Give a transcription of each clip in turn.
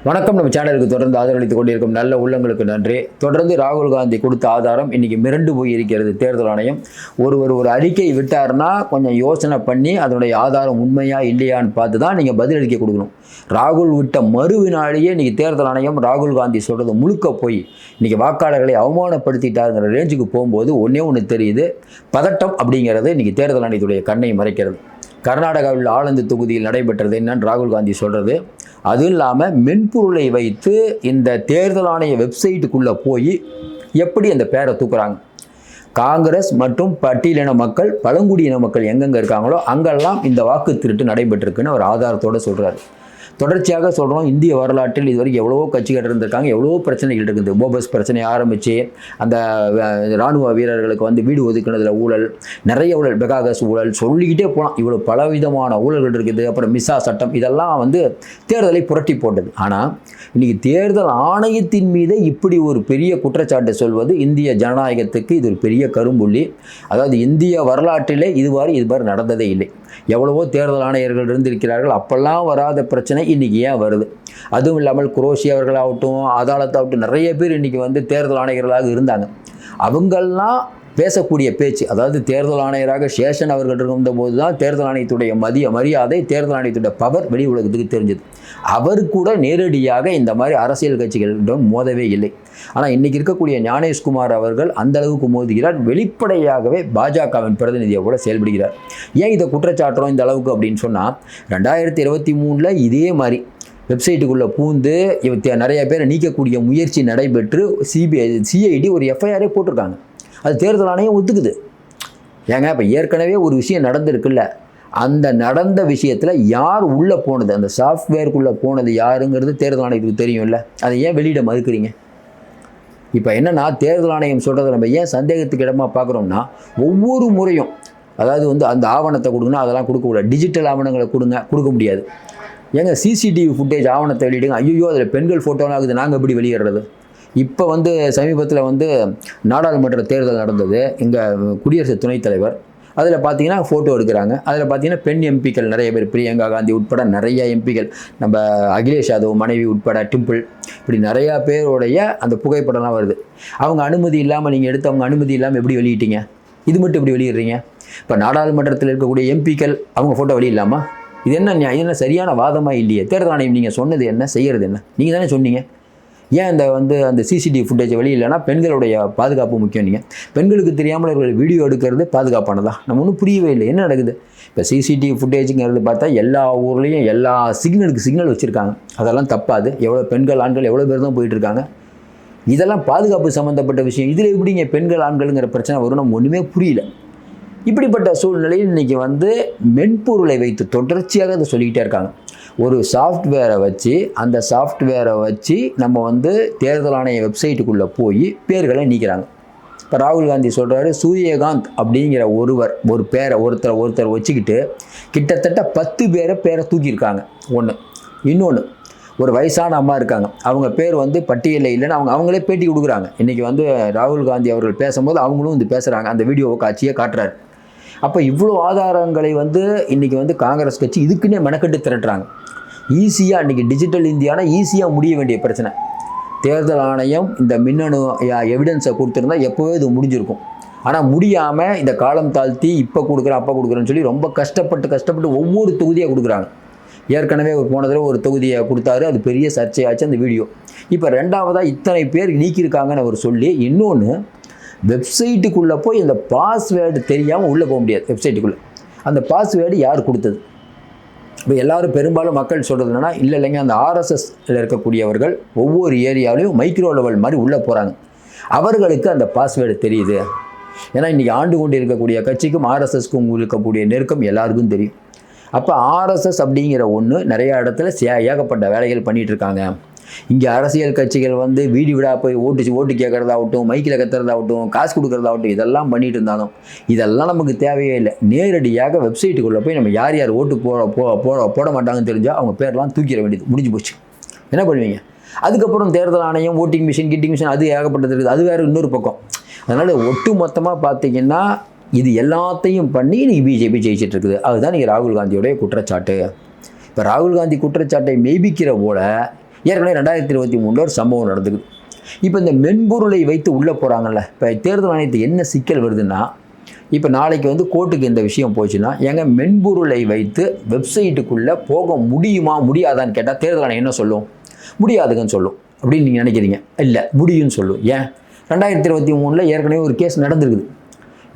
வணக்கம். நம்ம சேனலுக்கு தொடர்ந்து ஆதரவளித்துக் கொண்டிருக்கும் நல்ல உள்ளங்களுக்கு நன்றி. தொடர்ந்து ராகுல் காந்தி கொடுத்த ஆதாரம் இன்னைக்கு மிரண்டு போய் இருக்கிறது. தேர்தல் ஆணையம் ஒரு அறிக்கை விட்டார்னா கொஞ்சம் யோசனை பண்ணி அதனுடைய ஆதாரம் உண்மையா இல்லையான்னு பார்த்து தான் நீங்கள் பதிலளிக்க கொடுக்கணும். ராகுல் விட்ட மறுவினாலேயே இன்னைக்கு தேர்தல் ஆணையம் ராகுல் காந்தி சொல்கிறது முழுக்க போய் இன்னைக்கு வாக்காளர்களை அவமானப்படுத்திட்டாருங்கிற ரேஞ்சுக்கு போகும்போது ஒன்று தெரியுது. பதட்டம் அப்படிங்கிறது இன்னைக்கு தேர்தல் ஆணையத்துடைய கண்ணை மறைக்கிறது. கர்நாடகாவில் ஆனந்த் தொகுதியில் நடைபெற்றது என்னன்னு ராகுல் காந்தி சொல்கிறது. அதுவும் இல்லாமல் மென்பொருளை வைத்து இந்த தேர்தல் ஆணைய வெப்சைட்டுக்குள்ளே போய் எப்படி அந்த பேரை தூக்குறாங்க. காங்கிரஸ் மற்றும் பட்டியலின மக்கள், பழங்குடியின மக்கள் எங்கெங்கே இருக்காங்களோ அங்கெல்லாம் இந்த வாக்கு திருட்டு நடைபெற்றிருக்குன்னு அவர் ஆதாரத்தோடு சொல்கிறார். தொடர்ச்சியாக சொல்கிறோம், இந்திய வரலாற்றில் இது வரைக்கும் எவ்வளவோ கட்சிகள் இருந்திருக்காங்க, எவ்வளவோ பிரச்சனைகள் இருக்குது. போபஸ் பிரச்சனை ஆரம்பித்து அந்த இராணுவ வீரர்களுக்கு வீடு ஒதுக்குனதில் ஊழல், நிறைய ஊழல், பெகாகஸ் ஊழல், சொல்லிக்கிட்டே போகலாம். இவ்வளோ பலவிதமான ஊழல்கள் இருக்குது. அப்புறம் மிசா சட்டம், இதெல்லாம் தேர்தலை புரட்டி போட்டது. ஆனால் இன்றைக்கி தேர்தல் ஆணையத்தின் மீது இப்படி ஒரு பெரிய குற்றச்சாட்டு சொல்வது இந்திய ஜனநாயகத்துக்கு இது ஒரு பெரிய கரும்புள்ளி. அதாவது இந்திய வரலாற்றிலே இதுவரை நடந்ததே இல்லை. எவ்வளவோ தேர்தல் ஆணையர்கள் இருந்திருக்கிறார்கள், அப்பெல்லாம் வராத பிரச்சனை இன்றைக்கி ஏன் வருது? அதுவும் இல்லாமல் குரோஷி அவர்களாகட்டும், அதாலத்தாகட்டும், நிறைய பேர் இன்றைக்கி தேர்தல் ஆணையர்களாக இருந்தாங்க. அவங்கெல்லாம் பேசக்கூடிய பேச்சு, அதாவது தேர்தல் ஆணையராக சேஷன் அவர்கள் இருந்தபோது தான் தேர்தல் ஆணையத்துடைய மரியாதை, தேர்தல் ஆணையத்துடைய பவர் வெளி உலகத்துக்கு தெரிஞ்சது. அவர் கூட நேரடியாக இந்த மாதிரி அரசியல் கட்சிகளிடம் மோதவே இல்லை. ஆனால் இன்றைக்கி இருக்கக்கூடிய ஞானேஷ்குமார் அவர்கள் அந்த அளவுக்கு மோதுகிறார். வெளிப்படையாகவே பாஜகவின் பிரதிநிதியை கூட செயல்படுகிறார். ஏன் இதை குற்றச்சாட்டுறோம் இந்த அளவுக்கு அப்படின்னு சொன்னால், 2023 இதே மாதிரி வெப்சைட்டுக்குள்ளே பூந்து நிறைய பேரை நீக்கக்கூடிய முயற்சி நடைபெற்று சிஐடி ஒரு எஃப்ஐஆரே போட்டிருக்காங்க. அது தேர்தல் ஆணையம் ஒத்துக்குது. ஏங்க, இப்போ ஏற்கனவே ஒரு விஷயம் நடந்திருக்குல்ல, அந்த நடந்த விஷயத்தில் யார் உள்ளே போனது, அந்த சாஃப்ட்வேருக்குள்ளே போனது யாருங்கிறது தேர்தல் ஆணையத்துக்கு தெரியும்ல. அதை ஏன் வெளியிட மறுக்கிறீங்க? இப்போ என்னென்னா, தேர்தல் ஆணையம் சொல்கிறத நம்ம ஏன் சந்தேகத்துக்கு இடமா பார்க்குறோம்னா, ஒவ்வொரு முறையும் அதாவது அந்த ஆவணத்தை கொடுங்கன்னா அதெல்லாம் கொடுக்கக்கூடாது. டிஜிட்டல் ஆவணங்களை கொடுக்க முடியாது. ஏங்க, சிசிடிவி ஃபுட்டேஜ் ஆவணத்தை வெளியிடுங்க. ஐயோ, அதில் பெண்கள் ஃபோட்டோலாம் ஆகுது, நாங்கள் எப்படி வெளியிடுறது? இப்போ சமீபத்தில் நாடாளுமன்ற தேர்தல் நடந்தது. எங்கள் குடியரசு துணைத் தலைவர் அதில் பார்த்தீங்கன்னா ஃபோட்டோ எடுக்கிறாங்க. அதில் பார்த்தீங்கன்னா பெண் எம்பிக்கள் நிறைய பேர், பிரியங்கா காந்தி உட்பட நிறைய எம்பிக்கள், நம்ம அகிலேஷ் யாதவ் மனைவி உட்பட, டிம்பிள், இப்படி நிறையா பேருடைய அந்த புகைப்படம்லாம் வருது. அவங்க அனுமதி இல்லாமல் நீங்கள் எடுத்து அவங்க அனுமதி இல்லாமல் எப்படி வெளியிட்டீங்க? இது மட்டும் எப்படி வெளியிடுறீங்க? இப்போ நாடாளுமன்றத்தில் இருக்கக்கூடிய எம்பிக்கள் அவங்க ஃபோட்டோ வெளியிடலாமா? இது என்ன சரியான வாதமாக இல்லையே? தேர்தல் ஆணையம் நீங்கள் சொன்னது என்ன, செய்கிறது என்ன? நீங்கள் தானே சொன்னீங்க. ஏன் அந்த சிசிடிவி ஃபுட்டேஜை வெளியில்லைன்னா பெண்களுடைய பாதுகாப்பு முக்கியம். நீங்கள் பெண்களுக்கு தெரியாமல் இவர்கள் வீடியோ எடுக்கிறது பாதுகாப்பானதா? நம்ம ஒன்றும் புரியவே இல்லை. என்ன நடக்குது? இப்போ சிசிடிவி ஃபுட்டேஜுங்கிறது பார்த்தா எல்லா ஊர்லேயும் எல்லா சிக்னல் வச்சுருக்காங்க. அதெல்லாம் தப்பாது. எவ்வளோ பெண்கள் ஆண்கள் எவ்வளோ பேர் தான் போயிட்டுருக்காங்க. இதெல்லாம் பாதுகாப்பு சம்மந்தப்பட்ட விஷயம். இதில் எப்படிங்க பெண்கள் ஆண்கள்ங்கிற பிரச்சனை வரும்? நம்ம ஒன்றுமே புரியல. இப்படிப்பட்ட சூழ்நிலையில் இன்றைக்கி மென்பொருளை வைத்து தொடர்ச்சியாக அதை சொல்லிக்கிட்டே இருக்காங்க. ஒரு சாஃப்ட்வேரை வச்சு அந்த சாஃப்ட்வேரை வச்சு நம்ம தேர்தல் ஆணைய வெப்சைட்டுக்குள்ளே போய் பேர்களை நீக்கிறாங்க. இப்போ ராகுல் காந்தி சொல்கிறாரு, சூரியகாந்த் அப்படிங்கிற ஒரு பேரை ஒருத்தர் வச்சுக்கிட்டு கிட்டத்தட்ட 10 பேரை தூக்கியிருக்காங்க. இன்னொன்று ஒரு வயசான அம்மா இருக்காங்க, அவங்க பேர் பட்டியலில் இல்லைன்னு அவங்களே பேட்டி கொடுக்குறாங்க. இன்றைக்கி ராகுல் காந்தி அவர்கள் பேசும்போது அவங்களும் பேசுகிறாங்க. அந்த வீடியோவை காட்சியை காட்டுறாரு. அப்போ இவ்வளோ ஆதாரங்களை இன்றைக்கி காங்கிரஸ் கட்சி இதுக்குன்னே மெனக்கட்டு திரட்டுறாங்க. ஈஸியாக இன்றைக்கி டிஜிட்டல் இந்தியானா ஈஸியாக முடிய வேண்டிய பிரச்சனை. தேர்தல் ஆணையம் இந்த மின்னணு எவிடன்ஸை கொடுத்துருந்தா எப்போவே இது முடிஞ்சிருக்கும். ஆனால் முடியாமல் இந்த காலம் தாழ்த்தி இப்போ கொடுக்குறேன் அப்போ கொடுக்குறேன்னு சொல்லி ரொம்ப கஷ்டப்பட்டு ஒவ்வொரு தொகுதியாக கொடுக்குறாங்க. ஏற்கனவே போன தடவை ஒரு தொகுதியை கொடுத்தாரு, அது பெரிய சர்ச்சையாச்சு அந்த வீடியோ. இப்போ ரெண்டாவதாக இத்தனை பேர் நீக்கியிருக்காங்கன்னு அவர் சொல்லி, இன்னொன்று வெப்சைட்டுக்குள்ளே போய் இந்த பாஸ்வேர்டு தெரியாமல் உள்ளே போக முடியாது. வெப்சைட்டுக்குள்ளே அந்த பாஸ்வேர்டு யார் கொடுத்தது? இப்போ எல்லோரும் பெரும்பாலும் மக்கள் சொல்கிறது என்னென்னா, இல்லைங்க, அந்த ஆர்எஸ்எஸ்ல இருக்கக்கூடியவர்கள் ஒவ்வொரு ஏரியாவிலையும் மைக்ரோ லெவல் மாதிரி உள்ளே போகிறாங்க, அவர்களுக்கு அந்த பாஸ்வேர்டு தெரியுது. ஏன்னா இன்றைக்கி ஆண்டு கொண்டு இருக்கக்கூடிய கட்சிக்கும் ஆர்எஸ்எஸ்க்கும் இருக்கக்கூடிய நெருக்கம் எல்லாருக்கும் தெரியும். அப்போ ஆர்எஸ்எஸ் அப்படிங்கிற ஒன்று நிறையா இடத்துல ஏகப்பட்ட வேலைகள் பண்ணிகிட்ருக்காங்க. இங்கே அரசியல் கட்சிகள் வீடு வீடாக போய் ஓட்டு கேட்குறதாகட்டும், மைக்கில் கத்துறதாகட்டும், காசு கொடுக்குறதாகட்டும், இதெல்லாம் பண்ணிட்டு இருந்தாலும் இதெல்லாம் நமக்கு தேவையே இல்லை. நேரடியாக வெப்சைட்டுக்குள்ளே போய் நம்ம யார் ஓட்டு போட மாட்டாங்கன்னு தெரிஞ்சால் அவங்க பேரெலாம் தூக்கிட வேண்டியது, முடிஞ்சு போச்சு. என்ன பண்ணுவீங்க? அதுக்கப்புறம் தேர்தல் ஆணையம் ஓட்டிங் மிஷின் அது ஏகப்பட்டது இருக்குது. அது வேறு இன்னொரு பக்கம். அதனால் ஒட்டு மொத்தமாக பார்த்தீங்கன்னா இது எல்லாத்தையும் பண்ணி இன்றைக்கி பிஜேபி ஜெயிச்சிட்டு இருக்குது. அதுதான் இன்றைக்கி ராகுல் காந்தியோடைய குற்றச்சாட்டு. இப்போ ராகுல் காந்தி குற்றச்சாட்டை மெய்பிக்கிற போல ஏற்கனவே 2023 ஒரு சம்பவம் நடந்துக்குது. இப்போ இந்த மென்பொருளை வைத்து உள்ளே போகிறாங்கல்ல, இப்போ தேர்தல் ஆணையத்துக்கு என்ன சிக்கல் வருதுன்னா, இப்போ நாளைக்கு வந்து கோர்ட்டுக்கு இந்த விஷயம் போச்சுன்னா, ஏங்க மென்பொருளை வைத்து வெப்சைட்டுக்குள்ளே போக முடியுமா முடியாதான்னு கேட்டால் தேர்தல் ஆணையம் என்ன சொல்லும்? முடியாதுங்கன்னு சொல்லும். அப்படின்னு நீங்கள் நினைக்கிறீங்க? இல்லை, முடியும்னு சொல்லும். ஏன்? 2023 ஏற்கனவே ஒரு கேஸ் நடந்திருக்குது.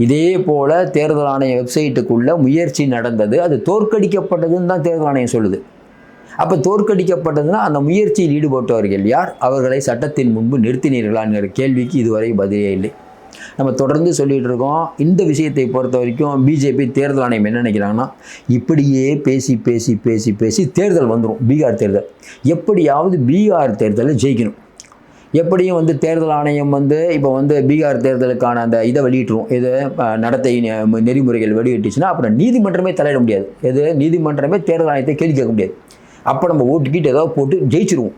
இதே போல் தேர்தல் ஆணைய வெப்சைட்டுக்குள்ளே முயற்சி நடந்தது, அது தோற்கடிக்கப்பட்டதுன்னு தான் தேர்தல் ஆணையம் சொல்லுது. அப்போ தோற்கடிக்கப்பட்டதுன்னா அந்த முயற்சியில் ஈடுபட்டவர்கள் யார்? அவர்களை சட்டத்தின் முன்பு நிறுத்தினீர்களாங்கிற கேள்விக்கு இதுவரை பதிலே இல்லை. நம்ம தொடர்ந்து சொல்லிகிட்டு இருக்கோம். இந்த விஷயத்தை பொறுத்த வரைக்கும் பிஜேபி தேர்தல் ஆணையம் என்ன நினைக்கிறாங்கன்னா, இப்படியே பேசி பேசி பேசி பேசி தேர்தல் வந்துடும். பீகார் தேர்தல் எப்படியாவது பீகார் தேர்தலை ஜெயிக்கணும். எப்படியும் வந்து தேர்தல் ஆணையம் வந்து இப்போ வந்து பீகார் தேர்தலுக்கான அந்த இதை வெளியிட்டுரும், இது நடத்தை நெறிமுறைகள் வெளியிட்டுச்சுன்னா அப்புறம் நீதிமன்றமே தலையிட முடியாது. எது நீதிமன்றமே தேர்தல் ஆணையத்தை கேள்வி கேட்க முடியாது. அப்போ நம்ம ஓட்டுக்கிட்டு ஏதாவது போட்டு ஜெயிச்சிருவோம்.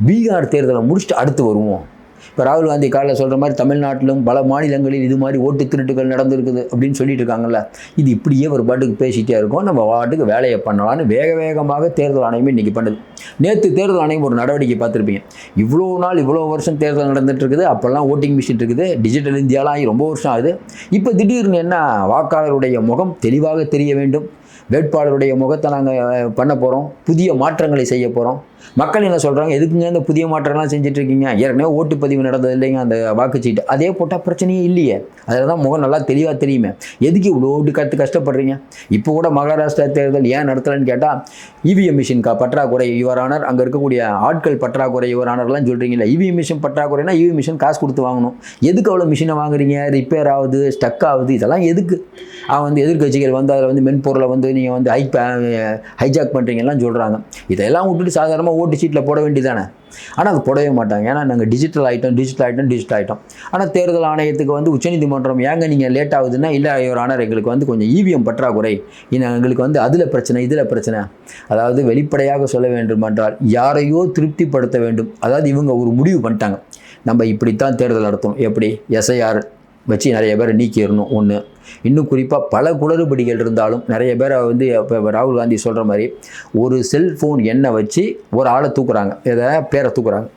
பீகார் தேர்தலை முடிச்சுட்டு அடுத்து வருவோம். இப்போ ராகுல் காந்தி காலையில் சொல்கிற மாதிரி தமிழ்நாட்டிலும் பல மாநிலங்களில் இது மாதிரி ஓட்டு திருட்டுகள் நடந்திருக்குது அப்படின்னு சொல்லிட்டு இருக்காங்கல்ல, இது இப்படியே ஒரு பாட்டுக்கு பேசிகிட்டே இருக்கும். நம்ம பாட்டுக்கு வேலையை பண்ணலான்னு வேகமாக தேர்தல் ஆணையமே இன்றைக்கி பண்ணுது. நேற்று தேர்தல் ஆணையம் ஒரு நடவடிக்கை பார்த்துருப்பீங்க. இவ்வளோ நாள் இவ்வளோ வருஷம் தேர்தல் நடந்துட்டு இருக்குது, அப்போல்லாம் ஓட்டிங் மிஷின் இருக்குது, டிஜிட்டல் இந்தியாலாம் ரொம்ப வருஷம் ஆகுது. இப்போ திடீர்னு என்ன, வாக்காளருடைய முகம் தெளிவாக தெரிய வேண்டும், வேட்பாளருடைய முகத்தை நாங்கள் பண்ண போகிறோம், புதிய மாற்றங்களை செய்ய போகிறோம். மக்கள் என்ன சொல்கிறாங்க, எதுக்குங்க இந்த புதிய மாற்றங்கள்லாம் செஞ்சுட்ருக்கீங்க, ஏற்கனவே ஓட்டுப்பதிவு நடந்தது இல்லைங்க அந்த வாக்குச்சீட்டு, அதே போட்டால் பிரச்சனையே இல்லையே, அதில் தான் முகம் நல்லா தெளிவாக தெரியுமே, எதுக்கு இவ்வளோ கஷ்டப்படுறீங்க? இப்போ கூட மகாராஷ்டிரா தேர்தல் ஏன் நடத்தலைன்னு கேட்டால் இவிஎம் மிஷின் பற்றாக்குறை யுவரானர், அங்கே இருக்கக்கூடிய ஆட்கள் பற்றாக்குறை யுவரானர்லாம் சொல்கிறீங்களா? இவிஎம் மிஷின் பற்றாக்குறைனா இவிஎம் மிஷின் காசு கொடுத்து வாங்கணும். எதுக்கு அவ்வளோ மிஷினை வாங்குறீங்க? ரிப்பேர் ஆகுது, ஸ்டக் ஆகுது, இதெல்லாம் எதுக்கு? அவன் வந்து எதிர்கட்சிகள் வந்து அதில் வந்து மென்பொருளை வந்து நீங்கள் வந்து ஹைஜாக் பண்ணுறீங்கலாம் சொல்கிறாங்க. இதெல்லாம் விட்டுட்டு சாதாரணமாக ஓட்டு சீட்டில் போட வேண்டியதானே. ஆனால் அது போடவே மாட்டாங்க. ஏன்னா நாங்கள் டிஜிட்டல் ஆகிட்டோம். ஆனால் தேர்தல் ஆணையத்துக்கு வந்து உச்சநீதிமன்றம் ஏங்க நீங்கள் லேட் ஆகுதுன்னா, இல்லை யுவர் ஆனர் எங்களுக்கு வந்து கொஞ்சம் இவிஎம் பற்றாக்குறை, எங்களுக்கு வந்து அதில் பிரச்சனை இதில் பிரச்சனை. அதாவது வெளிப்படையாக சொல்ல வேண்டும் என்றால் யாரையோ திருப்திப்படுத்த வேண்டும். அதாவது இவங்க ஒரு முடிவு பண்ணிட்டாங்க, நம்ம இப்படித்தான் தேர்தல் நடத்தணும். எப்படி? எஸ்ஐஆர் வச்சு நிறைய பேரை நீக்கிடணும் ஒன்று. இன்னும் குறிப்பாக பல குளறுபடிகள் இருந்தாலும் நிறைய பேரை வந்து இப்போ ராகுல் காந்தி சொல்கிற மாதிரி ஒரு செல்ஃபோன் எண்ணை வச்சு ஒரு ஆளை தூக்குறாங்க, பேரை தூக்குறாங்க.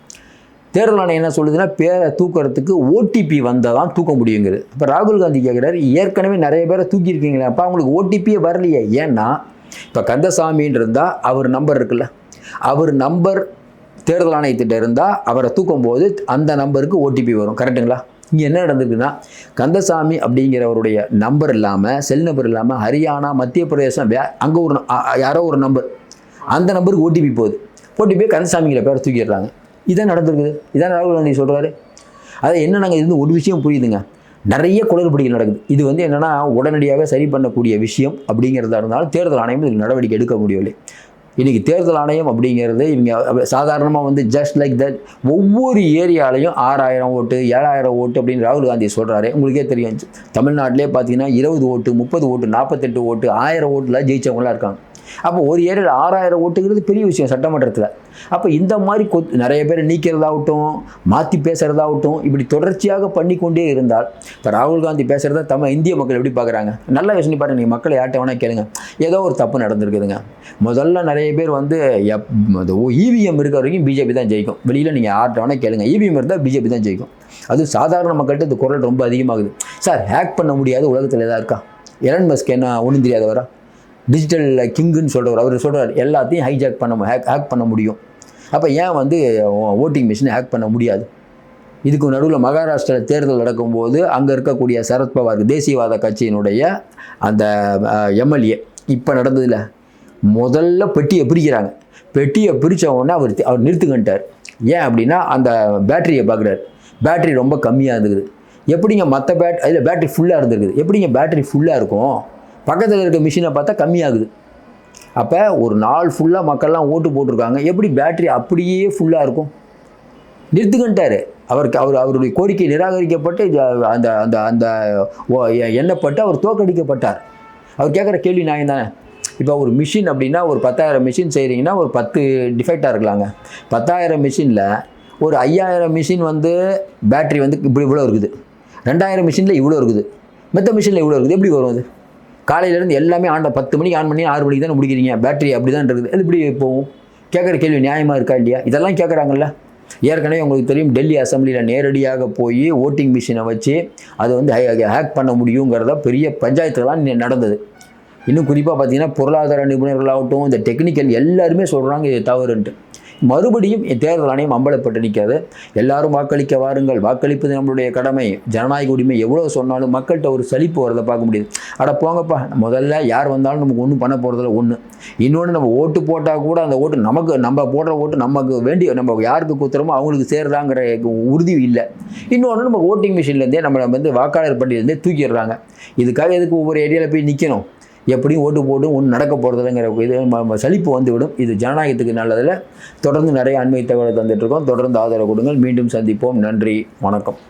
தேர்தல் ஆணையம் என்ன சொல்லுதுன்னா, பேரை தூக்குறதுக்கு ஓடிபி வந்தால் தான் தூக்க முடியுங்கிறது. இப்போ ராகுல் காந்தி கேட்குறாரு, ஏற்கனவே நிறைய பேரை தூக்கியிருக்கீங்களே, அப்போ அவங்களுக்கு ஓடிபியே வரலையே. ஏன்னா இப்போ கந்தசாமின்னு இருந்தால் அவர் நம்பர் இருக்குல்ல, அவர் நம்பர் தேர்தல் ஆணையத்திட்ட இருந்தால் அவரை தூக்கும் போது அந்த நம்பருக்கு ஓடிபி வரும். கரெக்டுங்களா? இங்கே என்ன நடந்திருக்குன்னா, கந்தசாமி அப்படிங்கிறவருடைய நம்பர் இல்லாமல், செல் நம்பர் இல்லாமல், ஹரியானா, மத்திய பிரதேசம் அங்கே ஒரு யாரோ ஒரு நம்பர், அந்த நம்பருக்கு ஓடிபி போகுது. ஓடிபி கந்தசாமிங்கிற பேரை தூக்கிடுறாங்க. இதான் நடந்திருக்குது. இதான் ராகுல் காந்தி சொல்கிறாரு. அதை என்ன, நாங்கள் இது ஒரு விஷயம் புரியுதுங்க, நிறைய குளறுபடிகள் நடக்குது. இது வந்து என்னென்னா உடனடியாக சரி பண்ணக்கூடிய விஷயம் அப்படிங்கிறதா இருந்தாலும் தேர்தல் ஆணையம் இதுக்கு நடவடிக்கை எடுக்க முடியவில்லை. இன்றைக்கி தேர்தல் ஆணையம் அப்படிங்கிறது இவங்க சாதாரணமாக வந்து ஜஸ்ட் லைக் தட் ஒவ்வொரு ஏரியாலையும் 6000 ஓட்டு 7000 ஓட்டு அப்படின்னு ராகுல் காந்தி சொல்கிறாரு. உங்களுக்கே தெரியும், தமிழ்நாட்டிலே பார்த்தீங்கன்னா 20 ஓட்டு 30 ஓட்டு 48 ஓட்டு 1000 ஓட்டில் ஜெயிச்சவங்களாம் இருக்காங்க. அப்போ ஒரு ஏரியாவில் 6000 ஓட்டுங்கிறது பெரிய விஷயம் சட்டமன்றத்தில். அப்போ இந்த மாதிரி நிறைய பேர் நீக்கிறதாகட்டும், மாற்றி பேசுகிறதாகட்டும், இப்படி தொடர்ச்சியாக பண்ணிக்கொண்டே இருந்தால், இப்போ ராகுல் காந்தி பேசுகிறத இந்திய மக்கள் எப்படி பார்க்குறாங்க? நல்ல விஷயம் பாருங்கள், நீங்கள் மக்களை யார்கிட்ட வேணால் கேளுங்க, ஏதோ ஒரு தப்பு நடந்திருக்குதுங்க. முதல்ல நிறைய பேர் வந்து இவிஎம் இருக்கிற வரைக்கும் பிஜேபி தான் ஜெயிக்கும். வெளியில் நீங்கள் யார்கிட்ட வேணால் கேளுங்க, இவிஎம் இருந்தால் பிஜேபி தான் ஜெயிக்கும். அது சாதாரண மக்கள்கிட்ட இந்த குரல் ரொம்ப அதிகமாகுது. சார், ஹேக் பண்ண முடியாத உலகத்தில் எதாவது இருக்கா? எலன் மஸ்க் என்ன ஒன்றும் தெரியாதவரா? டிஜிட்டல் கிங்குன்னு சொல்கிறவர், அவர் சொல்கிறார் எல்லாத்தையும் ஹைஜாக் ஹேக் பண்ண முடியும். அப்போ ஏன் வந்து ஓட்டிங் மிஷினை ஹேக் பண்ண முடியாது? இதுக்கு நடுவில் மகாராஷ்டிராவில் தேர்தல் நடக்கும்போது அங்கே இருக்கக்கூடிய சரத்பவார் தேசியவாத கட்சியினுடைய அந்த எம்எல்ஏ இப்போ நடந்ததில்ல, முதல்ல பெட்டியை பிரிக்கிறாங்க. பெட்டியை பிரித்த உடனே அவர் நிறுத்துக்கிட்டார். ஏன் அப்படின்னா அந்த பேட்டரியை பார்க்குறாரு, பேட்டரி ரொம்ப கம்மியாக இருந்துக்குது. எப்படிங்க மற்ற அதில் பேட்டரி ஃபுல்லாக இருந்துருக்குது, எப்படிங்க பேட்டரி ஃபுல்லாக இருக்கும்? பக்கத்தில் இருக்க மிஷினை பார்த்தா கம்மியாகுது. அப்போ ஒரு நாள் ஃபுல்லாக மக்கள்லாம் ஓட்டு போட்டிருக்காங்க, எப்படி பேட்டரி அப்படியே ஃபுல்லாக இருக்கும்? நிறுத்துக்கிட்டார். அவருடைய கோரிக்கை நிராகரிக்கப்பட்டு அந்த அந்த அந்த எண்ணப்பட்டு அவர் தோற்கடிக்கப்பட்டார். அவர் கேட்குற கேள்வி நியாயம் தானே. இப்போ ஒரு மிஷின் அப்படின்னா ஒரு 10,000 மிஷின் செய்கிறீங்கன்னா ஒரு 10 டிஃபெக்டாக இருக்கலாங்க. 10,000 மிஷினில் ஒரு 5000 மிஷின் வந்து பேட்டரி வந்து இவ்வளோ இருக்குது, 2000 மிஷினில் இவ்வளோ இருக்குது, மற்ற மிஷினில் இவ்வளோ இருக்குது. எப்படி வரும் அது? காலையிலேருந்து எல்லாமே 10 மணிக்கு ஆன் பண்ணி 6 மணிக்கு தானே முடிக்கிறீங்க, பேட்டரி அப்படி தான் இருக்குது, அது இப்படி போகும். கேட்குற கேள்வி நியாயமாக இருக்கா இல்லையா? இதெல்லாம் கேட்குறாங்கல்ல. ஏற்கனவே உங்களுக்கு தெரியும், டெல்லி அசம்பிளியில் நேரடியாக போய் ஓட்டிங் மிஷினை வச்சு அதை வந்து ஹேக் பண்ண முடியுங்கிறத பெரிய பஞ்சாயத்துலாம் நடந்தது. இன்னும் குறிப்பாக பார்த்தீங்கன்னா பொருளாதார நிபுணர்களாகட்டும், இந்த டெக்னிக்கல் எல்லாருமே சொல்கிறாங்க இது தவறுன்ட்டு. மறுபடியும் தேர்தல் ஆணையம் அம்பலப்பட்டு நிற்காது. எல்லாரும் வாக்களிக்க வாருங்கள், வாக்களிப்பது நம்மளுடைய கடமை, ஜனநாயக உரிமை எவ்வளோ சொன்னாலும் மக்கள்கிட்ட ஒரு சலிப்பு வரதை பார்க்க முடியுது. அட போங்கப்பா, முதல்ல யார் வந்தாலும் நமக்கு ஒன்றும் பண்ண போகிறதில்ல ஒன்று. இன்னொன்று, நம்ம ஓட்டு போட்டால் கூட அந்த ஓட்டு நமக்கு, நம்ம போடுற ஓட்டு நமக்கு வேண்டிய, நம்ம யாருக்கு குத்துறோமோ அவங்களுக்கு சேருதாங்கிற உறுதி இல்லை. இன்னொன்று, நம்ம ஓட்டிங் மிஷின்லேருந்தே நம்மளை வந்து வாக்காளர் பட்டியலேருந்தே தூக்கிடுறாங்க. இதுக்காக எதுக்கு ஒவ்வொரு ஏரியாவில் போய் நிற்கணும்? எப்படியும் ஓட்டு போட்டு ஒன்றும் நடக்க போகிறதில்லைங்கிற இது சலிப்பு வந்துவிடும். இது ஜனநாயகத்துக்கு நல்லதில். தொடர்ந்து நிறைய அண்மை தகவலை தந்துட்டுருக்கோம். தொடர்ந்து ஆதரவு கொடுங்கள். மீண்டும் சந்திப்போம். நன்றி, வணக்கம்.